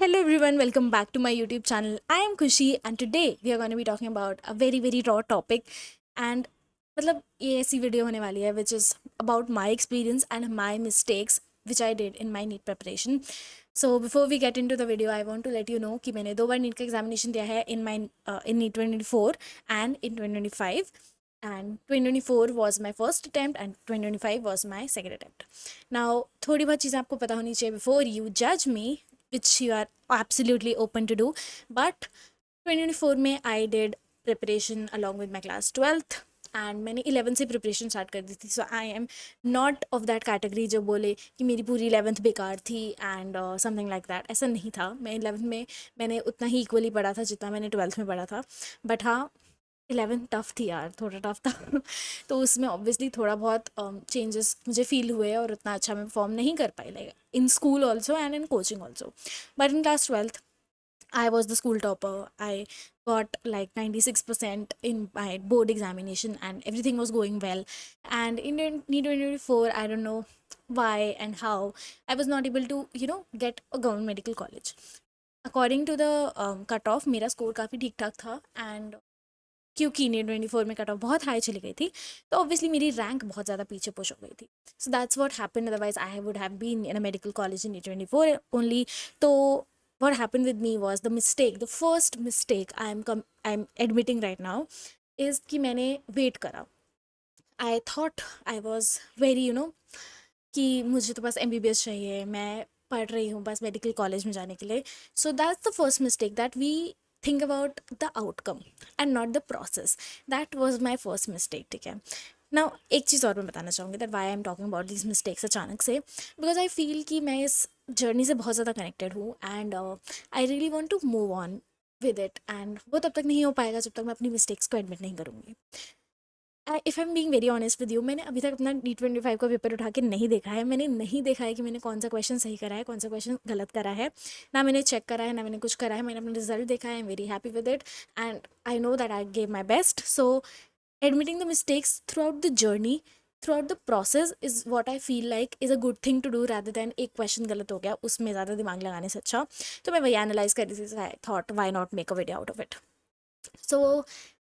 Hello everyone, welcome back to my YouTube channel. I am Kushi and today we are going to be talking about a very raw topic and मतलब ये ऐसी video होने वाली है which is about my experience and my mistakes which I did in my NEET preparation. So before we get into the video, I want to let you know कि मैंने 2 बार NEET का examination दिया है in NEET 2024 and in 2025 and 2024 was my first attempt and 2025 was my second attempt. Now थोड़ी बहुत चीज़ें आपको पता होनी चाहिए before you judge me which you are absolutely open to do. But 2024 में I did preparation along with my class 12th and मैंने 11 से प्रिपरेशन स्टार्ट कर दी थी. So I am not of that category जो बोले कि मेरी पूरी 11th बेकार थी एंड समथिंग लाइक दैट. ऐसा नहीं था. मैं 11th में मैंने उतना ही इक्वली पढ़ा था जितना मैंने 12th में पढ़ा था. बट हाँ, 11th टफ थी यार, थोड़ा टफ था. तो उसमें ऑब्वियसली थोड़ा बहुत चेंजेस मुझे फील हुए और उतना अच्छा मैं परफॉर्म नहीं कर पाई, like in school also and in coaching also. But in class 12th I was the school topper. I got like 96% in my board examination and everything was going well. And in 2024, I don't know why and how I was not able to, get a government medical college. According to the cutoff, मेरा score काफ़ी ठीक ठाक था and क्योंकि NEET 24 में cut off बहुत high चली गई थी तो ऑब्वियसली मेरी रैंक बहुत ज़्यादा पीछे पुश हो गई थी. So that's what happened. Otherwise I would have been in a medical college in NEET 24 only. तो what happened with me was the mistake, the first mistake I'm admitting right now is कि मैंने wait करा. I thought I was very कि मुझे तो बस MBBS चाहिए, मैं पढ़ रही हूँ बस मेडिकल कॉलेज में जाने के लिए. So that's the first mistake that we think about the outcome and not the process. That was my first mistake. ठीक है. नाउ एक चीज़ और मैं बताना चाहूँगी that why I am talking about this mistakes अचानक से, बिकॉज आई फील कि मैं इस जर्नी से बहुत ज़्यादा कनेक्टेड हूँ and I really want to move on with it. And वो तब तक नहीं हो पाएगा जब तक मैं अपनी मिस्टेक्स को एडमिट नहीं करूँगी. If I am being very honest with you, मैंने अभी तक अपना D25 का पेपर उठा के नहीं देखा है. मैंने नहीं देखा है कि मैंने कौन सा क्वेश्चन सही करा है, कौन सा क्वेश्चन गलत करा है. ना मैंने चेक करा है, ना मैंने कुछ करा है. मैंने अपना रिजल्ट देखा है. I am very happy with it and I know that I gave my best. So admitting the mistakes throughout the journey, throughout the process is what I feel like is a good thing to do rather than एक question गलत हो गया उसमें ज़्यादा दिमाग लगाने से अच्छा. तो मैं वही एनालाइज कर रही थी. I thought why not make a video out of it. So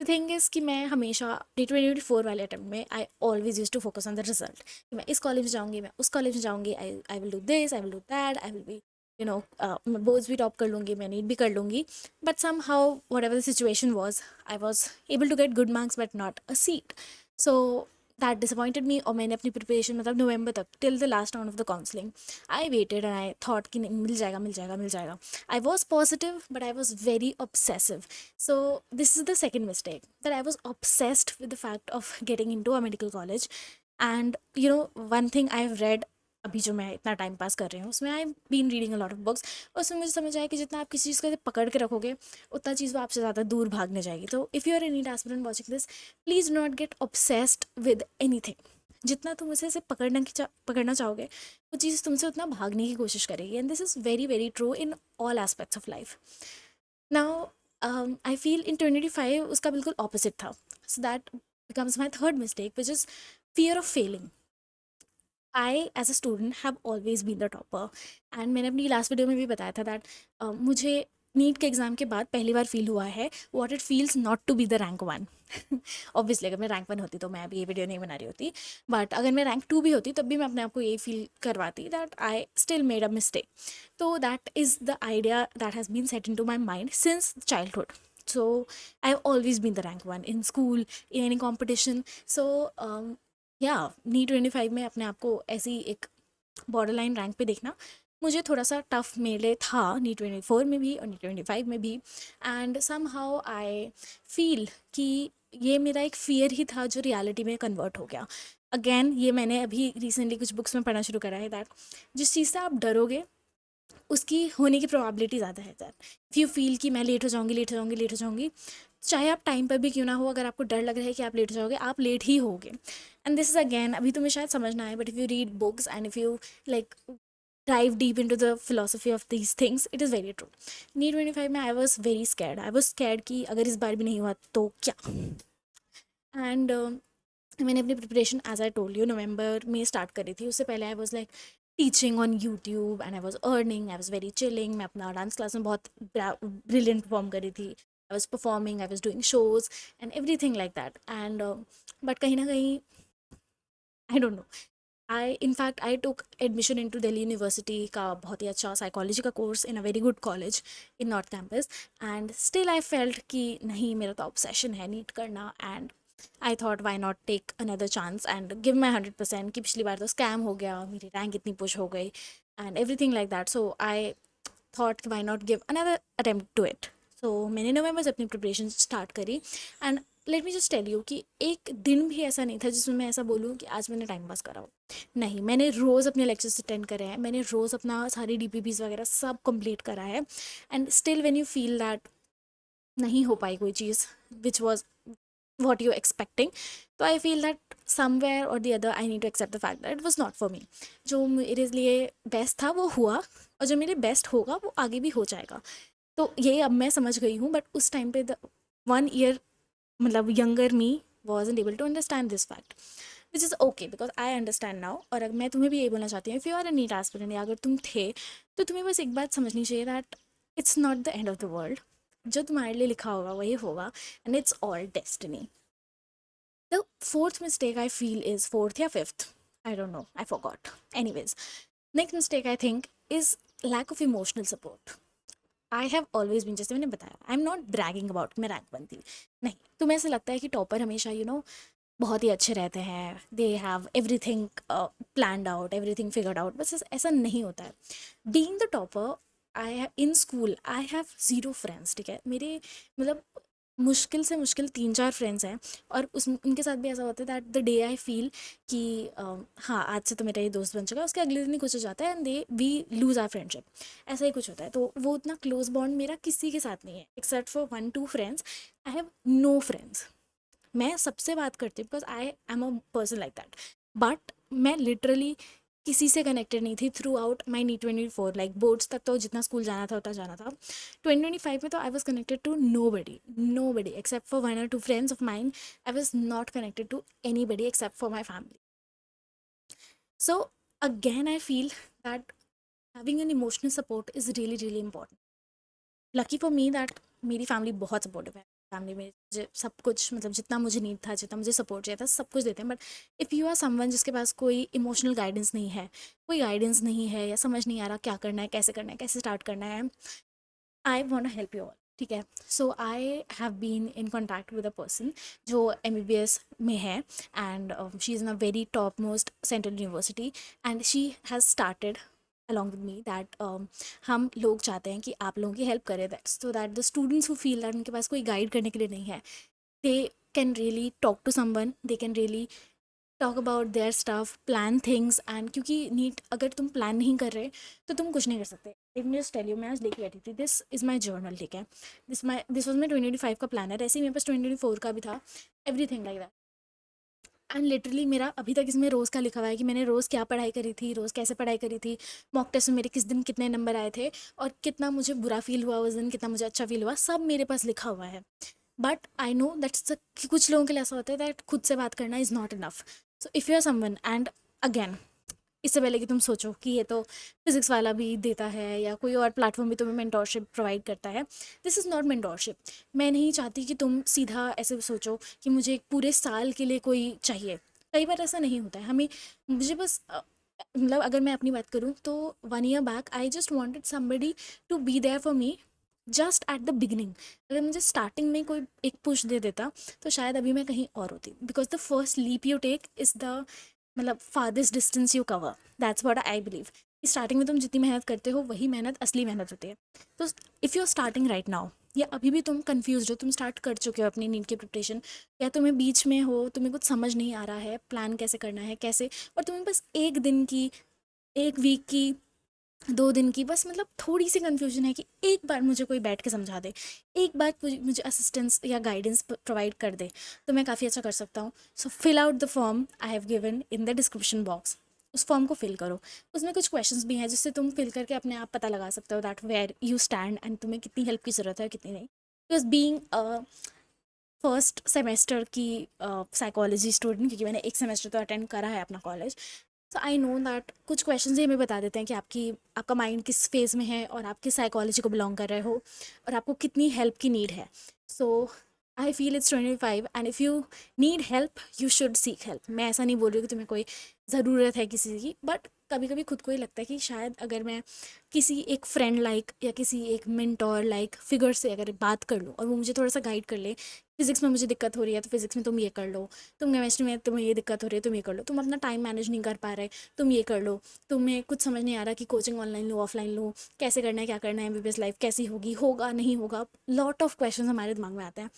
the thing is कि मैं हमेशा D24 वाले अटेम्प्ट में I always use to focus on the result. कि मैं इस कॉलेज में जाऊँगी, मैं उस कॉलेज में जाऊँगी, I will do this, I will do that, I will be मैं बोर्ड्स भी टॉप कर लूँगी, मैं नीट भी कर लूँगी. But somehow whatever the situation was, I was able to get good marks but not a seat. So that disappointed me. और मैंने अपनी प्रिपरेशन मतलब नवंबर तक till the last round of the counselling I waited and I thought कि नहीं, मिल जाएगा मिल जाएगा मिल जाएगा. I was positive, but I was very obsessive. So, this is the second mistake, that I was obsessed with the fact of getting into a medical college. And one thing I've read अभी जो मैं इतना time pass कर रही हूँ उसमें I been reading a lot of books. उसमें मुझे समझ आया कि जितना आप किसी चीज़ को पकड़ के रखोगे उतना चीज़ वो आपसे ज़्यादा दूर भागने जाएगी. तो if you are any aspirant watching this, please not get obsessed with anything. जितना तुम उसे पकड़ना चाहोगे वो चीज़ तुमसे उतना भागने की कोशिश करेगी. And this is very true in all aspects of life. Now I feel in 2025 उसका बिल्कुल ऑपोजिट था. So that becomes my third mistake which is fear of failing. I as a student have always been the topper. And मैंने अपनी last video में भी बताया था that मुझे नीट के एग्ज़ाम के बाद पहली बार फील हुआ है what it feels not to be the rank 1. Obviously अगर मैं रैंक 1 होती तो मैं अभी ये वीडियो नहीं बना रही होती. बट अगर मैं रैंक 2 भी होती तब भी मैं अपने आप को ये फील करवाती that I still made a mistake. तो that is the idea that has been set into my mind since childhood. So I've always been the rank one in school, in any competition. So या NEET 25 में अपने आप को ऐसी एक border line rank पे देखना मुझे थोड़ा सा टफ मेरे लिए था. NEET 24 में भी और NEET 25 में भी. And somehow I feel कि ये मेरा एक फियर ही था जो रियलिटी में कन्वर्ट हो गया. अगेन ये मैंने अभी रिसेंटली कुछ बुक्स में पढ़ना शुरू करा है दैट जिस चीज़ से आप डरोगे उसकी होने की प्रोबेबिलिटी ज़्यादा है. दैट इफ़ यू फील कि मैं लेट हो जाऊँगी लेट हो जाऊँगी लेट हो जाऊँगी, चाहे आप टाइम पर भी क्यों ना हो, अगर आपको डर लग रहा है कि आप लेट हो जाओगे आप लेट ही होगे. एंड दिस इज़ अगेन अभी तुम्हें शायद समझ ना आए but if you read books and if you like dive deep into the philosophy of these things, it is very true. NEET 25 में I was very scared. I was scared कि अगर इस बार भी नहीं हुआ तो क्या. एंड मैंने अपनी preparation as I told you नवंबर में स्टार्ट करी थी. उससे पहले I was like teaching on YouTube and I was earning, I was very chilling. मैं अपना डांस क्लास में बहुत ब्रिलियंट परफॉर्म करी थी। I was performing, I was doing shows and everything like that. And but कहीं ना कहीं I don't know, I in fact I took admission into Delhi University का बहुत ही अच्छा साइकोलॉजी का course in a very good college in North Campus. And still I felt कि नहीं, मेरा तो ऑब्सेशन है नीट करना। And I thought why not take another chance and give my 100%, कि पिछली बार तो स्कैम हो गया, मेरी रैंक इतनी पुश हो गई and everything like that. So I thought why not give another attempt to it. So मैंने नवंबर से अपनी प्रिपरेशन स्टार्ट करी। And let me just tell you कि एक दिन भी ऐसा नहीं था जिसमें मैं ऐसा बोलूँ कि आज मैंने टाइम पास करा हो। नहीं, मैंने रोज़ अपने लेक्चर्स अटेंड करे हैं, मैंने रोज़ अपना सारी डीपीपीज वगैरह सब कंप्लीट करा है। And still when you feel that नहीं हो पाई कोई चीज़ which was what you expecting, तो आई फील दैट समवेयर और the other I need to accept the fact that it was not for me. जो मेरे लिए बेस्ट था वो हुआ, और जो मेरे बेस्ट होगा वो आगे भी हो जाएगा। तो ये अब मैं समझ गई हूँ, बट उस टाइम पे द 1 year मतलब younger me wasn't able to understand this fact, which is okay because I understand now। और अगर मैं तुम्हें भी यही बोलना चाहती हूँ, if you are a NEET aspirant या अगर तुम थे, तो तुम्हें बस एक बात समझनी चाहिए that it's not the end of the world. जो तुम्हारे लिए लिखा होगा वही होगा, and it's all destiny. The fourth mistake I feel is, fourth या fifth, I don't know, I forgot. Anyways, next mistake I think is lack of emotional support. I have always been, जैसे मैंने बताया, I am not bragging about मैं rank बनती नहीं। तुम्हें ऐसा लगता है कि टॉपर हमेशा बहुत ही अच्छे रहते हैं, they have every thing plan out, every thing figured out, बस ऐसा नहीं होता है। Being the topper, I have in school I have zero friends, ठीक है। मेरे मतलब मुश्किल से मुश्किल 3-4 फ्रेंड्स हैं, और उस उनके साथ भी ऐसा होता है that the day I feel कि हाँ, आज से तो मेरा ये दोस्त बन चुका है, उसके अगले दिन ही कुछ हो जाता है and they we lose our friendship. ऐसा ही कुछ होता है। तो वो उतना क्लोज बॉन्ड मेरा किसी के साथ नहीं है except for 1-2 friends. I have no friends. मैं सबसे बात करती हूँ because I am a person like that, but मैं लिटरली किसी से कनेक्टेड नहीं थी throughout my NEET 24। Like boards तक तो जितना स्कूल जाना था उतना जाना था। 2025 में तो I was connected to nobody except for 1 or 2 friends of mind. I was not connected to anybody except for my family. So again I feel that having an emotional support is really really important. Lucky for me that मेरी family बहुत supportive है। Family में सब कुछ, मतलब जितना मुझे need था, जितना मुझे सपोर्ट चाहिए था, सब कुछ देते हैं। But if you are someone जिसके पास कोई इमोशनल गाइडेंस नहीं है, कोई गाइडेंस नहीं है, या समझ नहीं आ रहा क्या करना है, कैसे करना है, कैसे स्टार्ट करना है, I want help you all, ठीक है। So I have been in contact with a person जो MBBS में है, and she is in a very top most central university, and she has started along with me that हम लोग चाहते हैं कि आप लोगों की हेल्प करें, that so that the students who feel that उनके पास कोई गाइड करने के लिए नहीं है, they can really talk to someone, they can really talk about their stuff, plan things. And क्योंकि नीट अगर तुम प्लान नहीं कर रहे तो तुम कुछ नहीं कर सकते। Let me just tell you, मैं आज लेके बैठी थी, दिस इज़ माई जर्नल, ठीक है। दिस वॉज माई 2025 का प्लानर। ऐसे ही मेरे पास 2024 का भी था, every thing like that. And literally मेरा अभी तक इसमें रोज़ का लिखा हुआ है कि मैंने रोज़ क्या पढ़ाई करी थी, रोज़ कैसे पढ़ाई करी थी, मॉक टेस्ट में मेरे किस दिन कितने नंबर आए थे, और कितना मुझे बुरा फील हुआ उस दिन, कितना मुझे अच्छा फील हुआ, सब मेरे पास लिखा हुआ है। बट आई नो दैट्स, कुछ लोगों के लिए ऐसा होता है दैट खुद से बात करना is not enough. So if you are someone, and again, इससे पहले कि तुम सोचो कि ये तो फिजिक्स वाला भी देता है या कोई और प्लेटफॉर्म भी तुम्हें मेंटोरशिप प्रोवाइड करता है, दिस इज़ नॉट मेंटोरशिप। मैं नहीं चाहती कि तुम सीधा ऐसे सोचो कि मुझे एक पूरे साल के लिए कोई चाहिए। कई बार ऐसा नहीं होता है हमें। मुझे बस मतलब अगर मैं अपनी बात करूँ तो 1 year back I just wanted somebody to be there for me just at the beginning. अगर मुझे स्टार्टिंग में कोई एक पुश दे देता तो शायद अभी मैं कहीं और होती, because the first leap you take is the मतलब farthest distance you cover, that's what I believe. Starting में तुम जितनी मेहनत करते हो वही मेहनत असली मेहनत होती है। तो if you are starting right now, या अभी भी तुम कंफ्यूज हो, तुम स्टार्ट कर चुके हो अपनी नीट की प्रिपरेशन, या तुम्हें बीच में हो, तुम्हें कुछ समझ नहीं आ रहा है प्लान कैसे करना है कैसे, और तुम्हें बस एक दिन की, एक वीक की, 2 दिन की बस मतलब थोड़ी सी कन्फ्यूजन है कि एक बार मुझे कोई बैठ के समझा दे, एक बार मुझे असिस्टेंस या गाइडेंस प्रोवाइड कर दे, तो मैं काफ़ी अच्छा कर सकता हूँ। So fill out the form I have given in the description box. उस फॉर्म को फिल करो। उसमें कुछ क्वेश्चंस भी हैं जिससे तुम फिल करके अपने आप पता लगा सकते हो that where you stand and तुम्हें कितनी हेल्प की ज़रूरत है और कितनी नहीं। बिकॉज बीइंग फर्स्ट सेमेस्टर की साइकोलॉजी स्टूडेंट, क्योंकि मैंने एक सेमेस्टर तो अटेंड करा है अपना college, so I know that कुछ क्वेश्चंस ही हमें बता देते हैं कि आपका माइंड किस फेज़ में है और आप किस साइकोलॉजी को बिलोंग कर रहे हो और आपको कितनी हेल्प की नीड है। So I feel it's 25 and if you need help you should seek help. मैं ऐसा नहीं बोल रही हूँ कि तुम्हें कोई ज़रूरत है किसी की, बट कभी कभी खुद को ही लगता है कि शायद अगर मैं किसी एक फ्रेंड लाइक या किसी एक मेंटोर लाइक फिगर से अगर बात कर लूँ और वो मुझे थोड़ा सा गाइड कर ले, फिजिक्स में मुझे दिक्कत हो रही है तो फिजिक्स में तुम ये कर लो, तुम केमिस्ट्री में तुम्हें ये दिक्कत हो रही है तुम ये कर लो, तुम अपना टाइम मैनेज नहीं कर पा रहे तुम ये कर लो, तुम्हें कुछ समझ नहीं आ रहा कि कोचिंग ऑनलाइन लो ऑफलाइन लो, कैसे करना है क्या करना है, एमबीबीएस लाइफ कैसी होगी, होगा नहीं होगा, लॉट ऑफ क्वेश्चन हमारे दिमाग में आते हैं।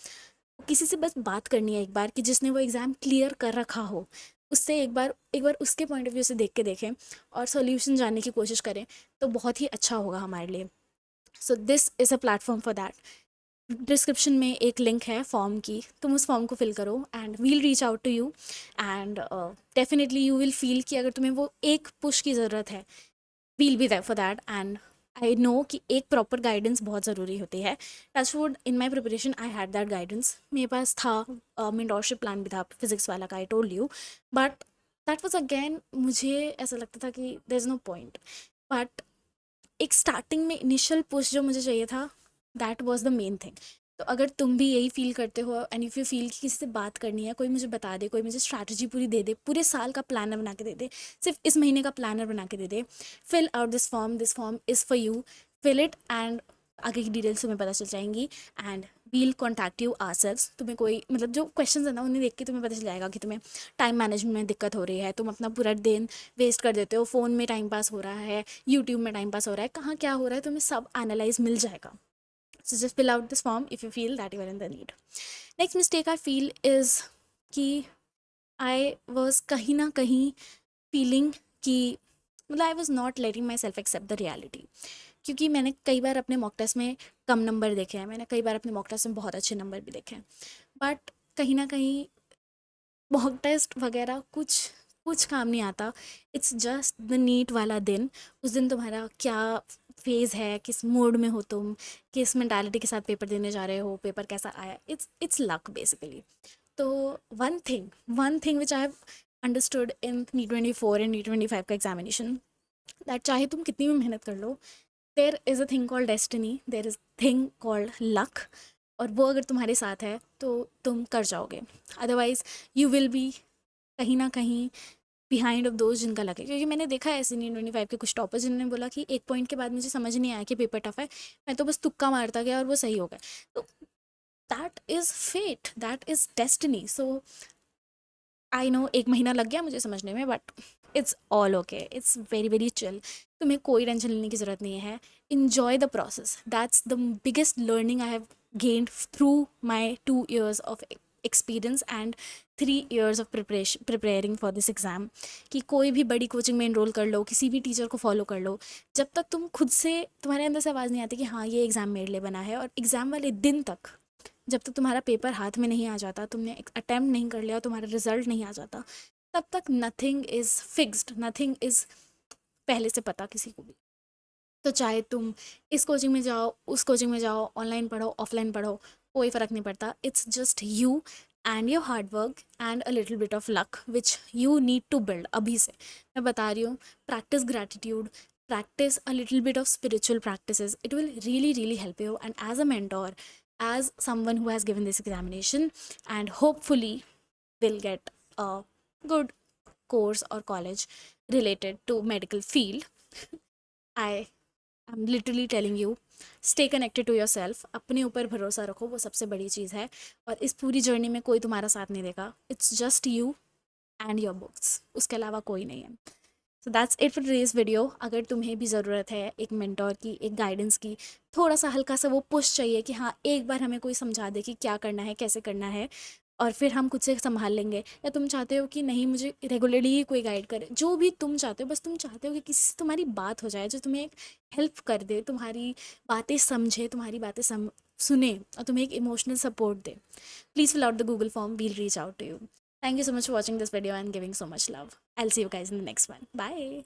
किसी से बस बात करनी है एक बार कि जिसने वो एग्ज़ाम क्लियर कर रखा हो, उससे एक बार उसके पॉइंट ऑफ व्यू से देख के देखें और सॉल्यूशन जानने की कोशिश करें, तो बहुत ही अच्छा होगा हमारे लिए। So this is a platform for that. Description में एक लिंक है फॉर्म की, तुम उस फॉर्म को फिल करो and we'll reach out to you and definitely you will feel कि अगर तुम्हें वो एक पुश की ज़रूरत है, we'll be there for that. And I know कि एक प्रॉपर गाइडेंस बहुत ज़रूरी होती है। Touch wood in my preparation I had that guidance, मेरे पास था मेंटोरशिप प्लान भी था फिजिक्स वाला का, I told you, but that was again मुझे ऐसा लगता था कि there is no point. But एक स्टार्टिंग में इनिशियल पुश जो मुझे चाहिए था, that was the main thing. तो अगर तुम भी यही फील करते हो एंड इफ़ यू फील कि किसी से बात करनी है, कोई मुझे बता दे, कोई मुझे स्ट्रैटेजी पूरी दे दे, पूरे साल का प्लानर बना के दे दे, सिर्फ इस महीने का प्लानर बना के दे दे, fill out this form is for you, fill it and आगे की डिटेल्स तुम्हें पता चल जाएंगी and we'll contact you ourselves. तुम्हें कोई मतलब जो क्वेश्चन है ना उन्हें देख के तुम्हें पता चल जाएगा कि तुम्हें टाइम मैनेजमेंट में दिक्कत हो रही है, तुम अपना पूरा दिन वेस्ट कर देते हो, फ़ोन में टाइम पास हो रहा है, यूट्यूब में टाइम पास हो रहा है, कहाँ क्या हो रहा है तुम्हें सब एनालाइज मिल जाएगा। So just fill out this form if you feel that you are in the need. Next mistake I feel is कि आई वॉज कहीं ना कहीं फीलिंग कि मतलब I was not letting myself accept the reality. क्योंकि मैंने कई बार अपने मॉक टेस्ट में कम नंबर देखे हैं, मैंने कई बार अपने मॉक टेस्ट में बहुत अच्छे नंबर भी देखे हैं, बट कहीं ना कहीं मॉक टेस्ट वगैरह कुछ कुछ काम नहीं आता। इट्स जस्ट द नीट वाला दिन, उस दिन तुम्हारा क्या फेज़ है, किस मूड में हो तुम, किस मेंटालिटी के साथ पेपर देने जा रहे हो, पेपर कैसा आया, इट्स लक बेसिकली। तो one thing which I have understood in T24 and T25 का एग्जामिनेशन, दैट चाहे तुम कितनी भी मेहनत कर लो, there is a thing called destiny, there is thing called luck, और वो अगर तुम्हारे साथ है तो तुम कर जाओगे, अदरवाइज यू विल बी कहीं ना कहीं बिहाइंड ऑफ दोज जिनका लगे। क्योंकि मैंने देखा है ऐसे T25 के कुछ टॉपर्स जिन्होंने बोला कि एक पॉइंट के बाद मुझे समझ नहीं आया कि पेपर टफ है, मैं तो बस तुक्का मारता गया और वो सही हो गया। तो that is fate, that is destiny. So I know एक महीना लग गया मुझे समझने में, but it's all okay, it's very very chill. तुम्हें कोई टेंशन लेने की ज़रूरत नहीं है, enjoy the process. That's the biggest learning I have gained through my 2 years of experience and 3 years of preparing for this exam. कि कोई भी बड़ी कोचिंग में इनरोल कर लो, किसी भी टीचर को फॉलो कर लो, जब तक तुम खुद से तुम्हारे अंदर से आवाज़ नहीं आती कि हाँ ये एग्ज़ाम मेरे लिए बना है, और एग्ज़ाम वाले दिन तक जब तक तुम्हारा पेपर हाथ में नहीं आ जाता, तुमने एक अटैम्प्ट नहीं कर लिया, तुम्हारा रिजल्ट नहीं आ जाता, तब तक nothing is fixed, nothing is पहले से पता किसी को भी। तो चाहे तुम इस कोचिंग में जाओ, उस कोचिंग में जाओ, ऑनलाइन पढ़ो ऑफलाइन पढ़ो, कोई फ़र्क नहीं पड़ता। It's just you and your hard work and a little bit of luck which you need to build अभी से। मैं बता रही हूँ, practice gratitude, practice a little bit of spiritual practices, it will really really help you. And as a mentor, as someone who has given this examination and hopefully will get a good course or college related to medical field, I am literally telling you, stay connected to yourself, अपने ऊपर भरोसा रखो, वो सबसे बड़ी चीज़ है। और इस पूरी जर्नी में कोई तुम्हारा साथ नहीं देगा, it's just you and your books, उसके अलावा कोई नहीं है। So that's it for today's video. अगर तुम्हें भी ज़रूरत है एक मेंटोर की, एक गाइडेंस की, थोड़ा सा हल्का सा वो पुश चाहिए कि हाँ एक बार हमें कोई समझा दे कि क्या करना है कैसे करना है, और फिर हम खुद से संभाल लेंगे, या तुम चाहते हो कि नहीं मुझे रेगुलरली ही कोई गाइड करे, जो भी तुम चाहते हो, बस तुम चाहते हो कि किसी से तुम्हारी बात हो जाए जो तुम्हें एक हेल्प कर दे, तुम्हारी बातें समझे, तुम्हारी बातें सुने और तुम्हें एक emotional support they, please fill out the Google form. We'll reach out to you. Thank you so much for watching this video and giving so much love. I'll see you guys in the next one. Bye.